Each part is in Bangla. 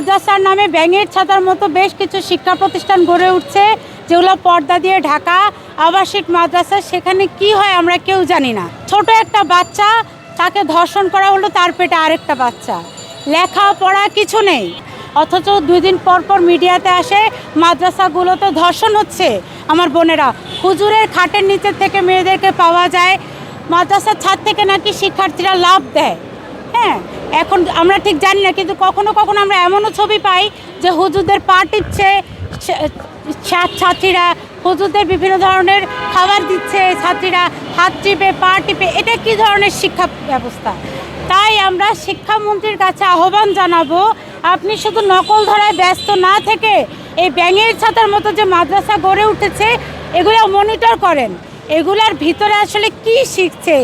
মাদ্রাসার নামে ব্যাঙের ছাতার মতো বেশ কিছু শিক্ষা প্রতিষ্ঠান গড়ে উঠছে, যেগুলো পর্দা দিয়ে ঢাকা, আবাসিক মাদ্রাসা। সেখানে কি হয় আমরা কেউ জানি না। ছোট একটা বাচ্চা, তাকে ধর্ষণ করা হলো, তার পেটে আরেকটা বাচ্চা, লেখাপড়া কিছু নেই। অথচ 2 দিন পর পর মিডিয়াতে আসে মাদ্রাসাগুলোতে ধর্ষণ হচ্ছে। আমার বোনেরা, হুজুরের খাটের নিচে থেকে মেয়েদেরকে পাওয়া যায়, মাদ্রাসার ছাদ থেকে নাকি শিক্ষার্থীরা লাভ দেয়। হ্যাঁ, এখন আমরা ঠিক জানি না, কিন্তু কখনো কখনো আমরা এমনও ছবি পাই যে হুজুরদের পা টিপছে ছাত্রীরা, হুজুরদের বিভিন্ন ধরনের খাবার দিচ্ছে ছাত্রীরা, হাত টিপে পা টিপে। এটা কী ধরনের শিক্ষা ব্যবস্থা? তাই আমরা শিক্ষামন্ত্রীর কাছে আহ্বান জানাবো, আপনি শুধু নকল ধরায় ব্যস্ত না থেকে এই ব্যাঙের ছাতার মতো যে মাদ্রাসা গড়ে উঠেছে এগুলো মনিটর করেন। এগুলার ভিতরে আসলে কি শিখছে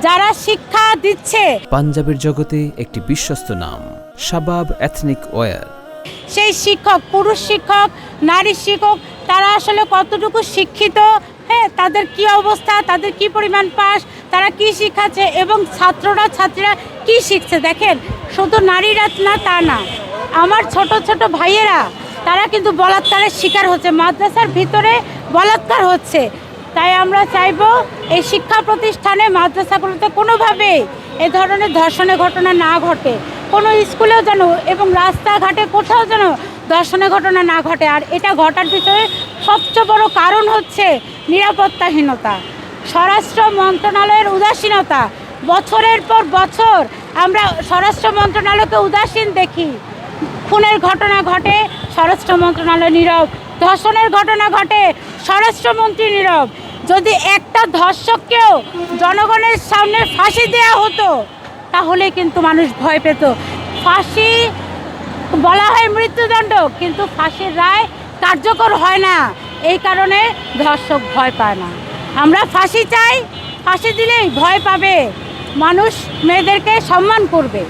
যারা শিক্ষা দিচ্ছে। পাঞ্জাবের জগতে একটি বিশ্বস্ত নাম, শাবাব এথনিক ওয়্যার। সেই শিক্ষক, পুরুষ শিক্ষক, নারী শিক্ষক, তারা আসলে কতটুকু শিক্ষিত, হ্যাঁ, তাদের কি অবস্থা, তাদের কি পরিমাণ পাস, তারা কি শিখাচ্ছে এবং ছাত্রীরা কি শিখছে। দেখেন, শুধু নারীরা না, তা না, আমার ছোট ছোট ভাইয়েরা তারা কিন্তু বলাৎকারের শিকার হচ্ছে, মাদ্রাসার ভিতরে বলাৎকার হচ্ছে। তাই আমরা চাইব এই শিক্ষা প্রতিষ্ঠানে, মাদ্রাসাগুলোতে কোনোভাবেই এ ধরনের ধর্ষণের ঘটনা না ঘটে, কোনো স্কুলেও যেন এবং রাস্তাঘাটে কোথাও যেন ধর্ষণের ঘটনা না ঘটে। আর এটা ঘটার পিছনে সবচেয়ে বড় কারণ হচ্ছে নিরাপত্তাহীনতা, স্বরাষ্ট্র মন্ত্রণালয়ের উদাসীনতা। বছরের পর বছর আমরা স্বরাষ্ট্র মন্ত্রণালয়কে উদাসীন দেখি। খুনের ঘটনা ঘটে, স্বরাষ্ট্র মন্ত্রণালয় নীরব। ধর্ষণের ঘটনা ঘটে, স্বরাষ্ট্রমন্ত্রী নীরব। যদি একটা ধর্ষককেও জনগণের সামনে ফাঁসি দেওয়া হতো তাহলে কিন্তু মানুষ ভয় পেত। ফাঁসি বলা হয় মৃত্যুদণ্ড, কিন্তু ফাঁসির রায় কার্যকর হয় না, এই কারণে ধর্ষক ভয় পায় না। আমরা ফাঁসি চাই, ফাঁসি দিলেই ভয় পাবে মানুষ, মেয়েদেরকে সম্মান করবে।